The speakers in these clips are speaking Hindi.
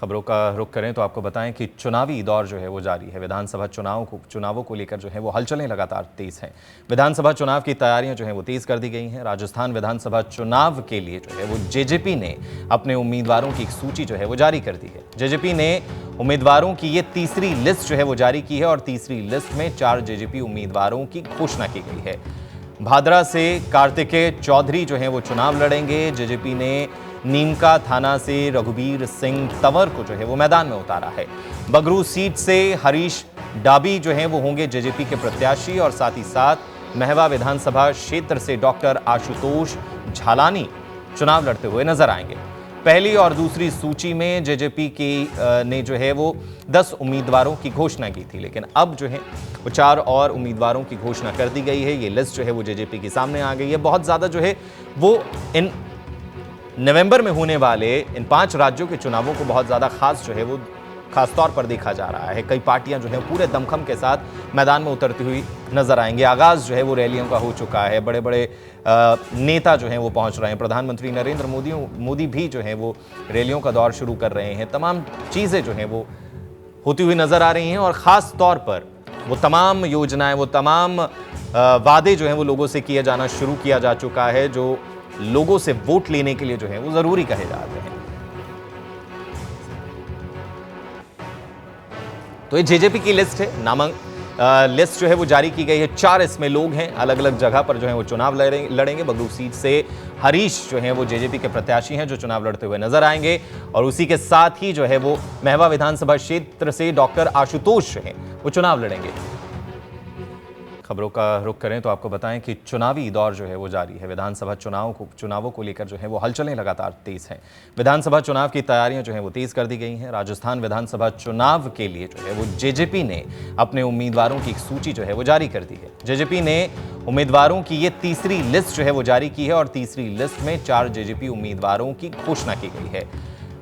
खबरों का रुख करें तो आपको बताएं कि चुनावी दौर जो है वो जारी है। विधानसभा चुनावों को लेकर जो है वो हलचलें लगातार तेज हैं। विधानसभा चुनाव की तैयारियां जो है वो तेज कर दी गई हैं। राजस्थान विधानसभा चुनाव के लिए जो है वो जेजेपी ने अपने उम्मीदवारों की एक सूची जो है वो जारी कर दी है। जेजेपी ने उम्मीदवारों की ये तीसरी लिस्ट जो है वो जारी की है और तीसरी लिस्ट में 4 जेजेपी उम्मीदवारों की घोषणा की गई है। भादरा से कार्तिकेय चौधरी जो है वो चुनाव लड़ेंगे। जेजेपी ने नीमका थाना से रघुबीर सिंह तंवर को जो है वो मैदान में उतारा है। बगरू सीट से हरीश डाबी जो है वो होंगे जेजेपी के प्रत्याशी और साथ ही साथ महवा विधानसभा क्षेत्र से डॉक्टर आशुतोष झालानी चुनाव लड़ते हुए नजर आएंगे। पहली और दूसरी सूची में जेजेपी ने जो है वो 10 उम्मीदवारों की घोषणा की थी, लेकिन अब जो है वो 4 और उम्मीदवारों की घोषणा कर दी गई है। ये लिस्ट जो है वो जेजेपी के सामने आ गई है। बहुत ज्यादा जो है वो इन नवंबर में होने वाले इन 5 राज्यों के चुनावों को बहुत ज्यादा खास जो है वो खास तौर पर देखा जा रहा है। कई पार्टियां जो है पूरे दमखम के साथ मैदान में उतरती हुई नजर आएंगी। आगाज जो है वो रैलियों का हो चुका है। बड़े बड़े नेता जो हैं वो पहुंच रहे हैं। प्रधानमंत्री नरेंद्र मोदी भी जो है वो रैलियों का दौर शुरू कर रहे हैं। तमाम चीजें जो हैं वो होती हुई नजर आ रही हैं और खास तौर पर वो तमाम योजनाएं, वो तमाम वादे जो हैं वो लोगों से किया जाना शुरू किया जा चुका है, जो लोगों से वोट लेने के लिए जो है वो जरूरी कहे जाते हैं। तो ये जेजेपी की लिस्ट है। लिस्ट जो है वो जारी की गई है। 4 इसमें लोग हैं, अलग अलग जगह पर जो है वो चुनाव लड़ेंगे। बगरू सीट से हरीश जो है वो जेजेपी के प्रत्याशी हैं जो चुनाव लड़ते हुए नजर आएंगे और उसी के साथ ही जो है वो महवा विधानसभा क्षेत्र से डॉक्टर आशुतोष जो है वो चुनाव लड़ेंगे। खबरों का रुख करें तो आपको बताएं कि चुनावी दौर जो है वो जारी है। विधानसभा चुनावों को लेकर जो है वो हलचलें लगातार तेज हैं। विधानसभा चुनाव की तैयारियां जो है वो तेज कर दी गई हैं। राजस्थान विधानसभा चुनाव के लिए जो है वो जेजेपी ने अपने उम्मीदवारों की एक सूची जो है वो जारी कर दी है। जेजेपी ने उम्मीदवारों की ये तीसरी लिस्ट जो है वो जारी की है और तीसरी लिस्ट में 4 जेजेपी उम्मीदवारों की घोषणा की गई है।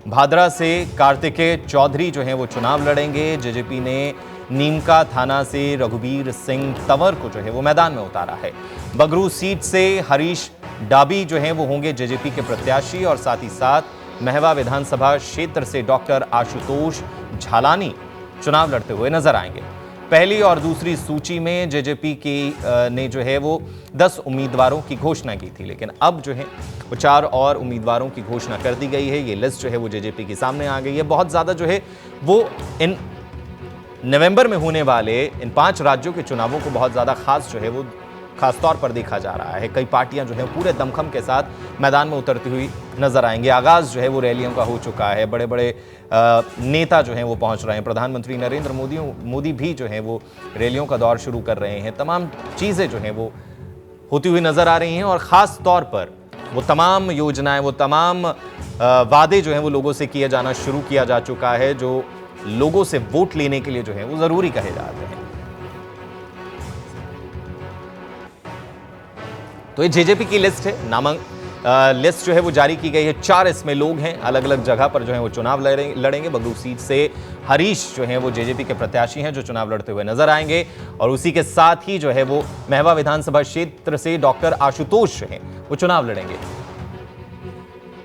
भादरा से कार्तिकेय चौधरी जो है वो चुनाव लड़ेंगे। जेजेपी ने नीमका थाना से रघुबीर सिंह तंवर को जो है वो मैदान में उतारा है। बगरू सीट से हरीश डाबी जो है वो होंगे जेजेपी के प्रत्याशी और साथ ही साथ महवा विधानसभा क्षेत्र से डॉक्टर आशुतोष झालानी चुनाव लड़ते हुए नजर आएंगे। पहली और दूसरी सूची में जेजेपी ने जो है वो 10 उम्मीदवारों की घोषणा की थी, लेकिन अब जो है वो 4 और उम्मीदवारों की घोषणा कर दी गई है। ये लिस्ट जो है वो जेजेपी के सामने आ गई है। बहुत ज्यादा जो है वो इन नवंबर में होने वाले इन 5 राज्यों के चुनावों को बहुत ज्यादा खास जो है वो खास तौर पर देखा जा रहा है। कई पार्टियां जो है पूरे दमखम के साथ मैदान में उतरती हुई नजर आएंगी। आगाज जो है वो रैलियों का हो चुका है। बड़े बड़े नेता जो हैं वो पहुंच रहे हैं। प्रधानमंत्री नरेंद्र मोदी भी जो है वो रैलियों का दौर शुरू कर रहे हैं। तमाम चीजें जो हैं वो होती हुई नजर आ रही हैं और खास तौर पर वो तमाम योजनाएं, वो तमाम वादे जो हैं वो लोगों से किया जाना शुरू किया जा चुका है, जो लोगों से वोट लेने के लिए जो है वो जरूरी कहे जाते हैं। तो ये जेजेपी की लिस्ट है। लिस्ट जो है वो जारी की गई है। 4 इसमें लोग हैं, अलग अलग जगह पर जो है वो चुनाव लड़ेंगे। बगरू सीट से हरीश जो है वो जेजेपी के प्रत्याशी हैं जो चुनाव लड़ते हुए नजर आएंगे और उसी के साथ ही जो है वो महवा विधानसभा क्षेत्र से डॉक्टर आशुतोष जो है वो चुनाव लड़ेंगे।